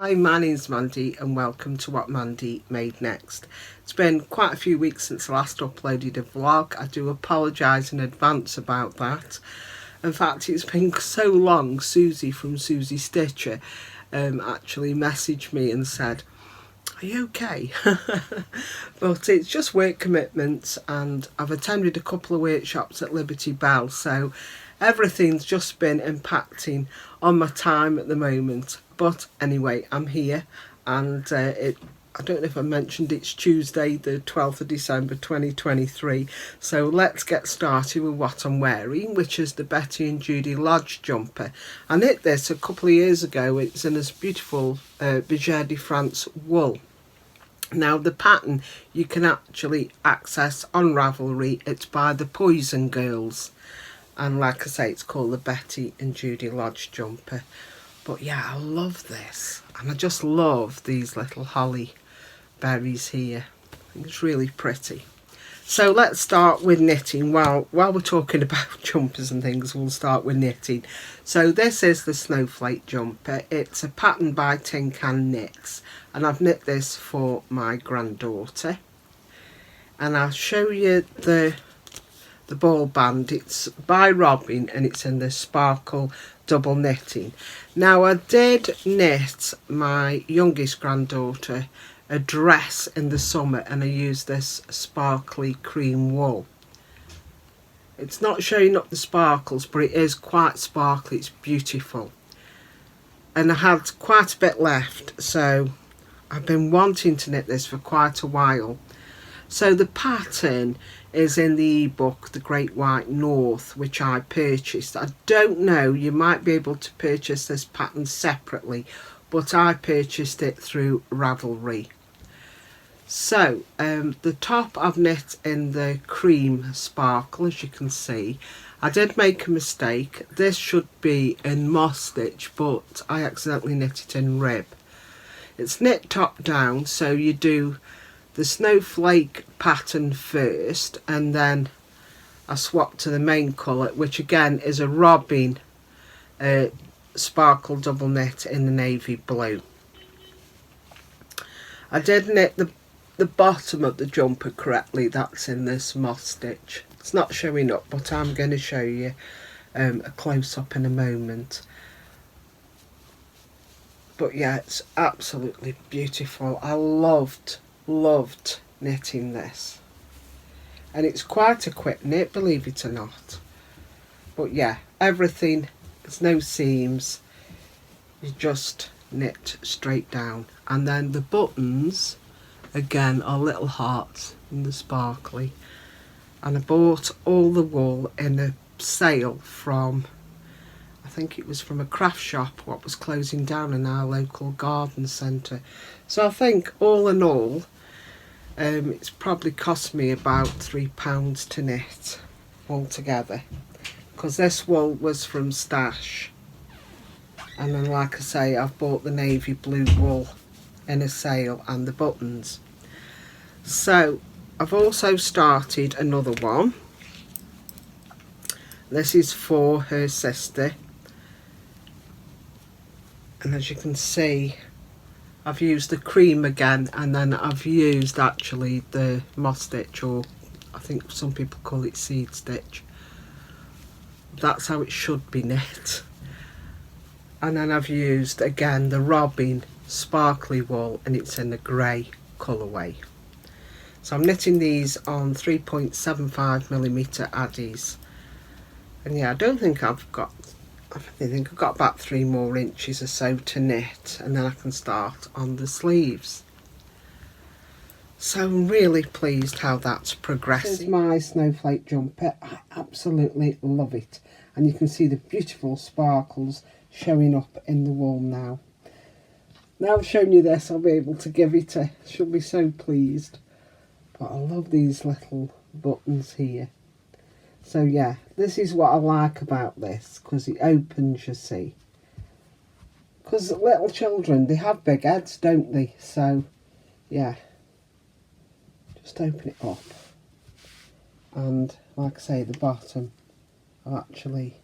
Hi, my name's Mandy and welcome to What Mandy Made Next. It's been quite a few weeks since I last uploaded a vlog. I do apologise in advance about that. In fact, it's been so long. Susie from Susie Stitcher actually messaged me and said, "Are you okay?" But it's just work commitments, and I've attended a couple of workshops at Liberty Bell, so everything's just been impacting on my time at the moment. But anyway, I'm here, and I don't know if I mentioned it's Tuesday the 12th of December 2023, so let's get started with what I'm wearing, which is the Betty and Judy Lodge jumper. I knit this a couple of years ago. It's in this beautiful Berger de France wool. Now the pattern you can actually access on Ravelry. It's by the Poison Girls, and like I say, it's called the Betty and Judy Lodge jumper. But yeah, I love this, and I just love these little holly berries here. I think it's really pretty. So let's start with knitting. While we're talking about jumpers and things, we'll start with knitting. So this is the Snowflake jumper. It's a pattern by Tin Can Knits, and I've knit this for my granddaughter. And I'll show you the ball band. It's by Robin, and it's in the sparkle double knitting. Now I did knit my youngest granddaughter a dress in the summer, and I used this sparkly cream wool. It's not showing up the sparkles, but it is quite sparkly. It's beautiful, and I had quite a bit left, so I've been wanting to knit this for quite a while. So the pattern is in the ebook The Great White North, which I purchased. I don't know, you might be able to purchase this pattern separately, but I purchased it through Ravelry. So the top I've knit in the cream sparkle, as you can see. I did make a mistake. This should be in moss stitch, but I accidentally knit it in rib. It's knit top down, so you do the snowflake pattern first, and then I swap to the main colour, which again is a Robin sparkle double knit in the navy blue. I did knit the bottom of the jumper correctly. That's in this moss stitch. It's not showing up, but I'm going to show you a close-up in a moment. But yeah, it's absolutely beautiful. I loved knitting this, and it's quite a quick knit, believe it or not. But yeah, everything, there's no seams, you just knit straight down. And then the buttons again are little hearts in the sparkly, and I bought all the wool in a sale from, I think it was from a craft shop what was closing down in our local garden centre. So I think all in all, it's probably cost me about £3 to knit altogether, because this wool was from Stash, and then like I say, I've bought the navy blue wool in a sale and the buttons. So I've also started another one. This is for her sister, and as you can see, I've used the cream again, and then I've used actually the moss stitch, or I think some people call it seed stitch. That's how it should be knit. And then I've used again the Robin sparkly wool, and it's in the grey colourway. So I'm knitting these on 3.75mm addies, and yeah, I think I've got about 3 more inches or so to knit, and then I can start on the sleeves. So I'm really pleased how that's progressing. This is my snowflake jumper. I absolutely love it, and you can see the beautiful sparkles showing up in the wool now. Now I've shown you this, I'll be able to give it a, she'll be so pleased. But I love these little buttons here. So yeah, this is what I like about this, because it opens, you see. Because little children, they have big heads, don't they? So yeah, just open it up. And like I say, the bottom, I've actually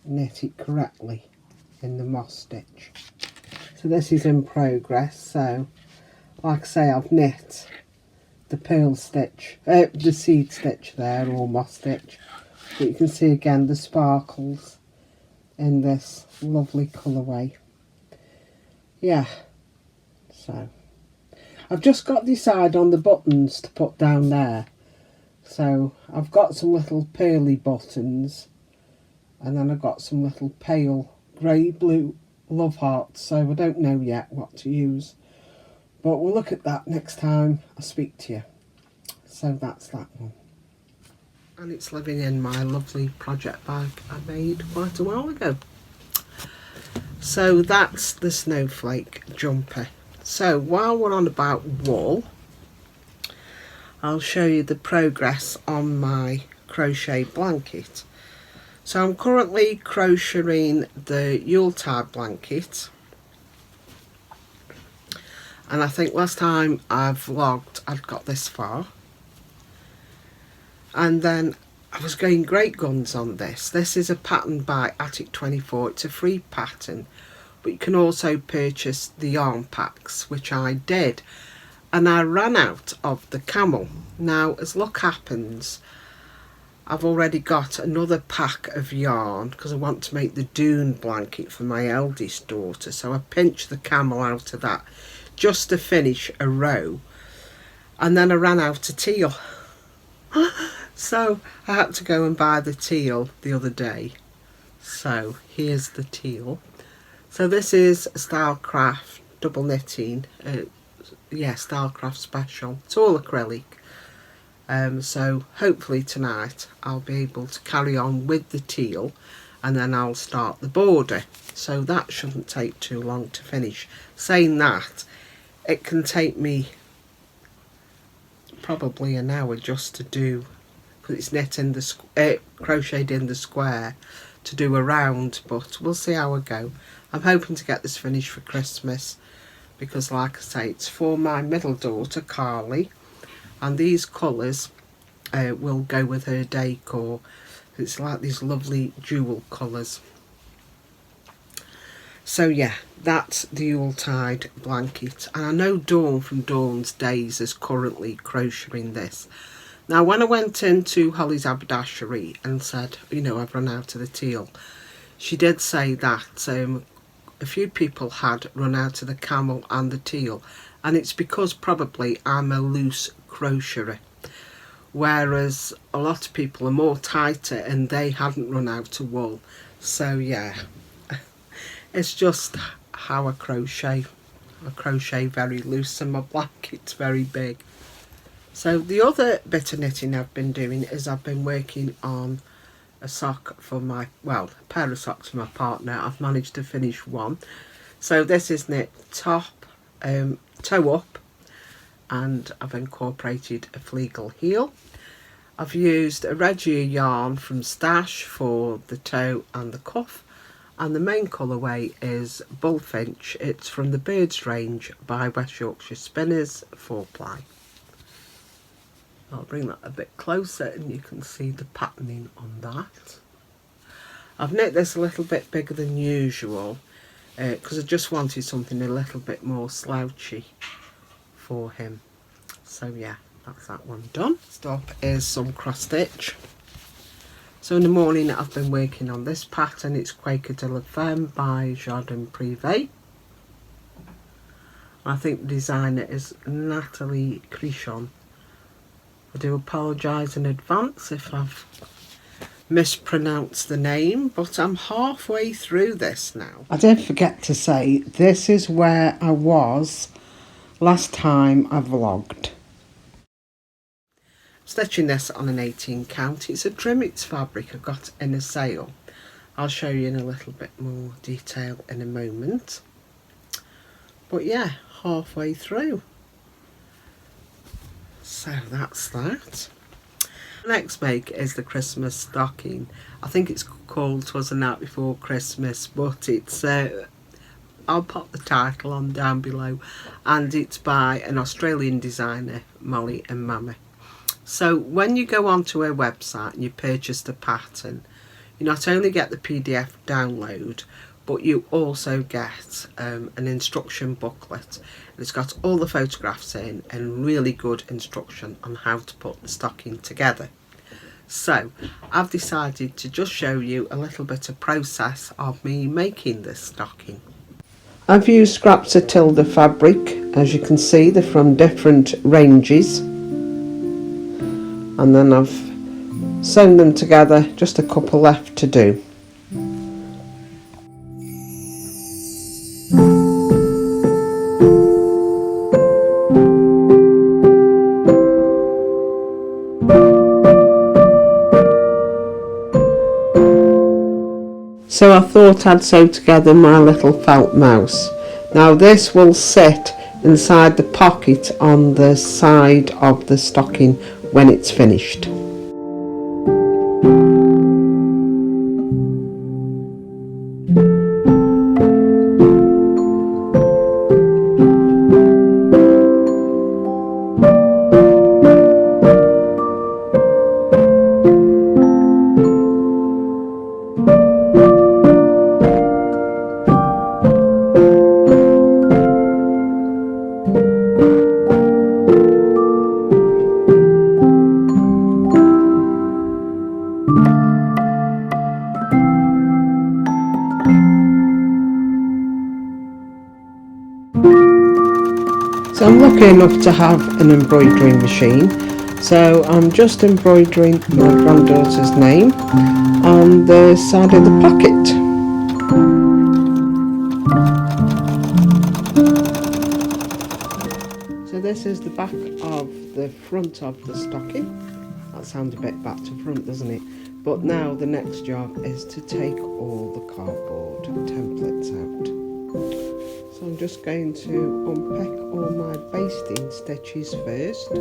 knit it correctly in the moss stitch. So this is in progress. So like I say, I've knit the pearl stitch, the seed stitch there, or moss stitch, but you can see again the sparkles in this lovely colourway. Yeah, so I've just got to decide on the buttons to put down there. So I've got some little pearly buttons, and then I've got some little pale grey blue love hearts, so I don't know yet what to use, but we'll look at that next time I speak to you. So that's that one, and it's living in my lovely project bag I made quite a while ago. So that's the Snowflake jumper. So while we're on about wool, I'll show you the progress on my crochet blanket. So I'm currently crocheting the Yuletide blanket, and I think last time I vlogged I'd got this far, and then I was going great guns on this. This is a pattern by Attic 24. It's a free pattern, but you can also purchase the yarn packs, which I did, and I ran out of the camel. Now, as luck happens, I've already got another pack of yarn because I want to make the dune blanket for my eldest daughter, so I pinched the camel out of that just to finish a row, and then I ran out of teal. So I had to go and buy the teal the other day. So here's the teal. So this is Stylecraft double knitting, Stylecraft special. It's all acrylic. So hopefully tonight I'll be able to carry on with the teal, and then I'll start the border. So that shouldn't take too long to finish. Saying that, it can take me probably an hour just to do, because it's knit in the crocheted in the square, to do a round, but we'll see how I go. I'm hoping to get this finished for Christmas, because like I say, it's for my middle daughter Carly, and these colours will go with her decor. It's like these lovely jewel colours. So yeah, that's the Yuletide blanket, and I know Dawn from Dawn's Days is currently crocheting this. Now when I went into Holly's haberdashery and said, you know, I've run out of the teal, she did say that a few people had run out of the camel and the teal, and it's because probably I'm a loose crocheter, whereas a lot of people are more tighter and they hadn't run out of wool. So yeah, it's just how I crochet. I crochet very loose and my blanket's very big. So the other bit of knitting I've been doing is I've been working on a sock for my, well, a pair of socks for my partner. I've managed to finish one. So this is knit top, toe up, and I've incorporated a fleagle heel. I've used a Regia yarn from Stash for the toe and the cuff, and the main colourway is Bullfinch. It's from the Birds range by West Yorkshire Spinners 4-ply. I'll bring that a bit closer and you can see the patterning on that. I've knit this a little bit bigger than usual because I just wanted something a little bit more slouchy for him. So yeah, that's that one done. Next up is some cross stitch. So in the morning I've been working on this pattern. It's Quaker de la Femme by Jardin Privé. I think the designer is Natalie Crichon. I do apologise in advance if I've mispronounced the name, but I'm halfway through this now. I did forget to say, this is where I was last time I vlogged. Stitching this on an 18 count. It's a Trimmets fabric I got in a sale. I'll show you in a little bit more detail in a moment. But yeah, halfway through. So that's that. The next make is the Christmas stocking. I think it's called 'Twas a Night Before Christmas, but it's I'll pop the title on down below, and it's by an Australian designer, Molly and Mammy. So when you go onto her website and you purchase the pattern, you not only get the PDF download, but you also get an instruction booklet. It's got all the photographs in and really good instruction on how to put the stocking together. So I've decided to just show you a little bit of process of me making this stocking. I've used scraps of Tilda fabric. As you can see, they're from different ranges, and then I've sewn them together, just a couple left to do. So I thought I'd sew together my little felt mouse. Now this will sit inside the pocket on the side of the stocking when it's finished. So I'm lucky enough to have an embroidering machine, so I'm just embroidering my granddaughter's name on the side of the pocket. So this is the back of the front of the stocking. That sounds a bit back to front, doesn't it? But now the next job is to take all the cardboard templates out. So I'm just going to unpick all my basting stitches first.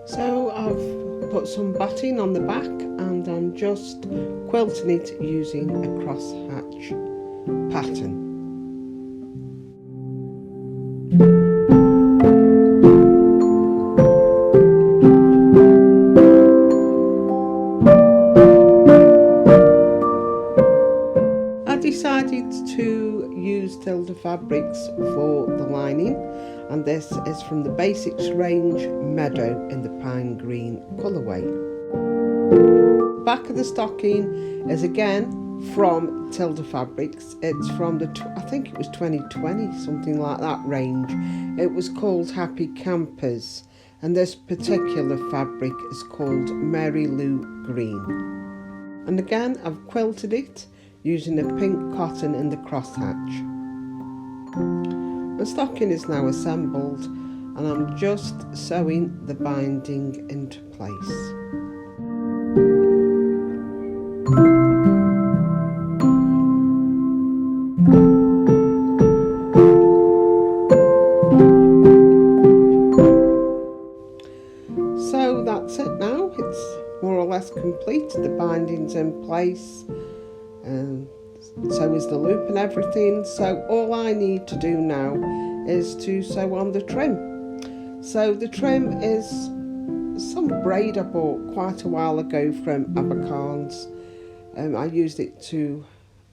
So I've put some batting on the back and I'm just quilting it using a crosshatch pattern. I decided to use Tilda fabrics for the lining, and this is from the Basics range Meadow in the Pine Green colourway. The back of the stocking is again from Tilda fabrics. It's from the, I think it was 2020, something like that range. It was called Happy Campers, and this particular fabric is called Mary Lou Green. And again I've quilted it using a pink cotton in the crosshatch. The stocking is now assembled and I'm just sewing the binding into place. So that's it now, it's more or less complete, the binding's in place. So is the loop and everything. So all I need to do now is to sew on the trim. So the trim is some braid I bought quite a while ago from Abercarn's. I used it to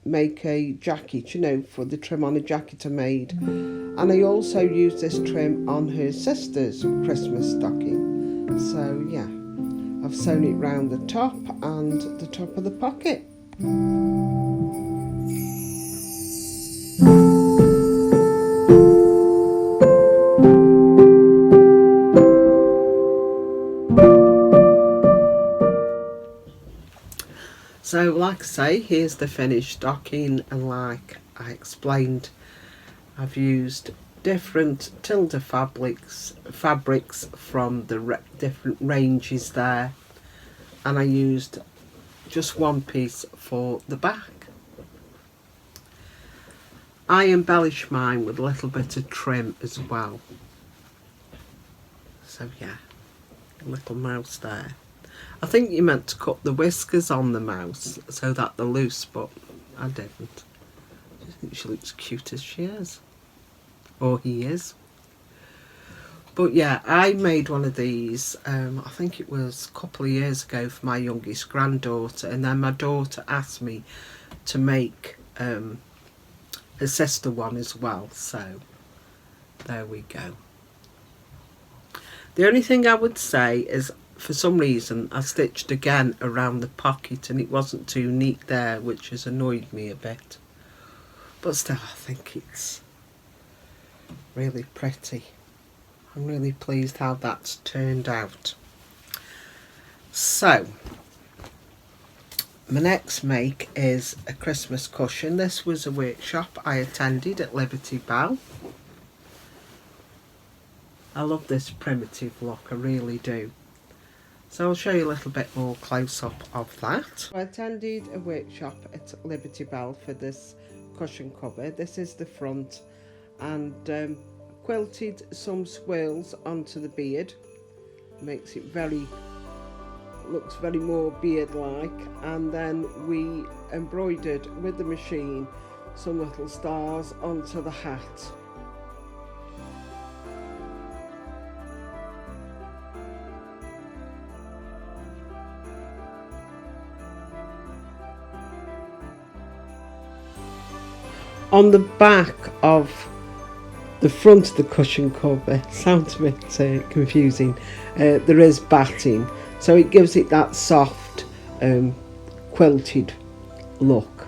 make a jacket, you know, for the trim on a jacket I made. And I also used this trim on her sister's Christmas stocking. So yeah, I've sewn it round the top and the top of the pocket. So like I say, here's the finished stocking, and like I explained, I've used different tilde fabrics from the different ranges there, and I used just one piece for the back. I embellish mine with a little bit of trim as well. So yeah, a little mouse there. I think you meant to cut the whiskers on the mouse so that they're loose, but I didn't. I think she looks cute as she is. Or he is. But yeah, I made one of these, I think it was a couple of years ago for my youngest granddaughter, and then my daughter asked me to make her sister one as well, so there we go. The only thing I would say is, for some reason I stitched again around the pocket and it wasn't too neat there, which has annoyed me a bit, but still I think it's really pretty. I'm really pleased how that's turned out. So my next make is a Christmas cushion. This was a workshop I attended at Liberty Bell. I love this primitive look, I really do. So I'll show you a little bit more close up of that. I attended a workshop at Liberty Bell for this cushion cover. This is the front, and quilted some swirls onto the beard. Makes it looks very more beard like, and then we embroidered with the machine some little stars onto the hat. On the back of the front of the cushion cover, sounds a bit confusing, there is batting, so it gives it that soft quilted look.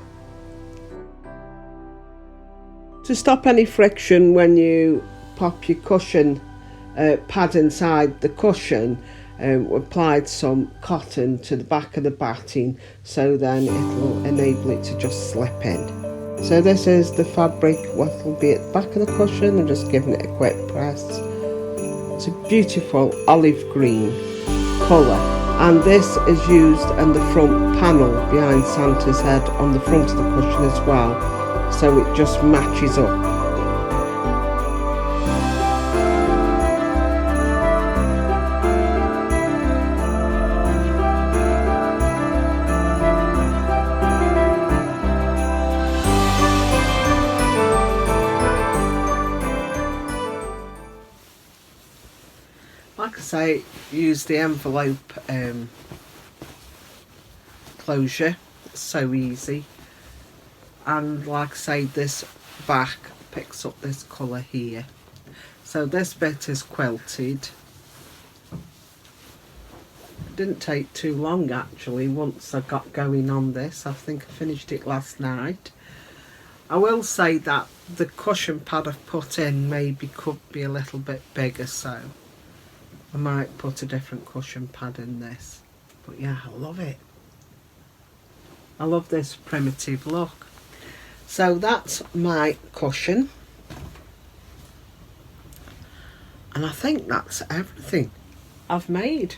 To stop any friction when you pop your cushion pad inside the cushion, we applied some cotton to the back of the batting, so then it will enable it to just slip in. So this is the fabric what will be at the back of the cushion. I'm just giving it a quick press. It's a beautiful olive green colour, and this is used in the front panel behind Santa's head on the front of the cushion as well, so it just matches up. Like I say, use the envelope closure, it's so easy, and like I say, this back picks up this colour here. So this bit is quilted. It didn't take too long actually once I got going on this. I think I finished it last night. I will say that the cushion pad I've put in maybe could be a little bit bigger, so I might put a different cushion pad in this. But yeah, I love it. I love this primitive look. So that's my cushion. And I think that's everything I've made.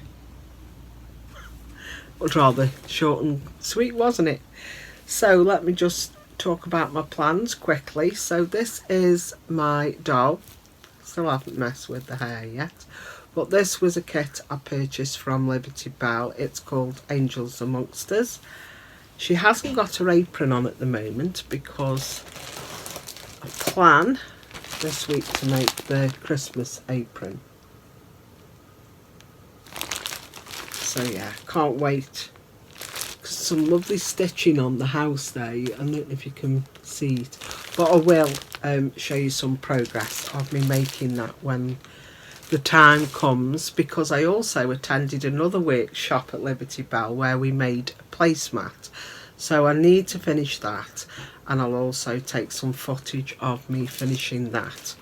It was rather short and sweet, wasn't it? So let me just talk about my plans quickly. So this is my doll. Still haven't messed with the hair yet. But this was a kit I purchased from Liberty Bell. It's called Angels Amongst Us. She hasn't got her apron on at the moment because I plan this week to make the Christmas apron. So yeah, can't wait. Some lovely stitching on the house there. I don't know if you can see it, but I will show you some progress of me making that when the time comes, because I also attended another workshop at Liberty Bell where we made a placemat, so I need to finish that, and I'll also take some footage of me finishing that.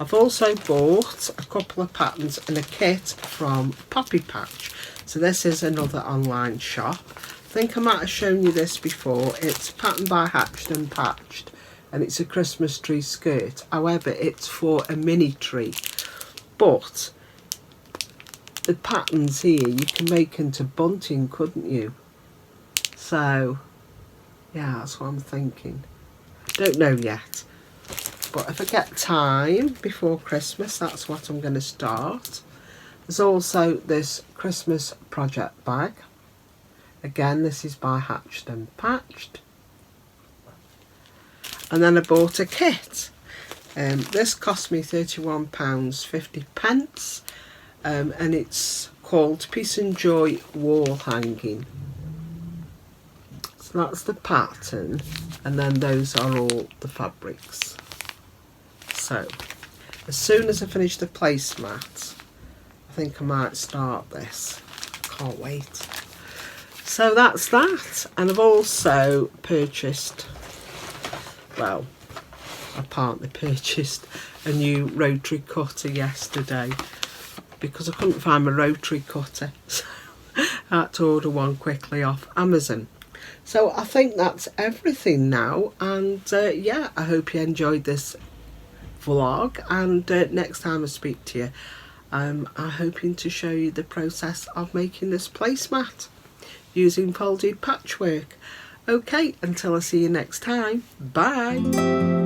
I've also bought a couple of patterns and a kit from Poppy Patch. So this is another online shop think I might have shown you this before. It's patterned by Hatched and Patched, and it's a Christmas tree skirt. However, it's for a mini tree, but the patterns here you can make into bunting, couldn't you? So yeah, that's what I'm thinking. Don't know yet, but if I get time before Christmas, that's what I'm going to start. There's also this Christmas project bag. Again, this is by Hatched and Patched. And then I bought a kit. This cost me £31.50, and it's called Peace and Joy Wall Hanging. So that's the pattern, and then those are all the fabrics. So as soon as I finish the placemat, I think I might start this. Can't wait. So that's that, and I've also purchased, well, my partner purchased a new rotary cutter yesterday because I couldn't find my rotary cutter, so I had to order one quickly off Amazon. So I think that's everything now, and yeah, I hope you enjoyed this vlog, and next time I speak to you, I'm hoping to show you the process of making this placemat using folded patchwork. Okay, until I see you next time, bye.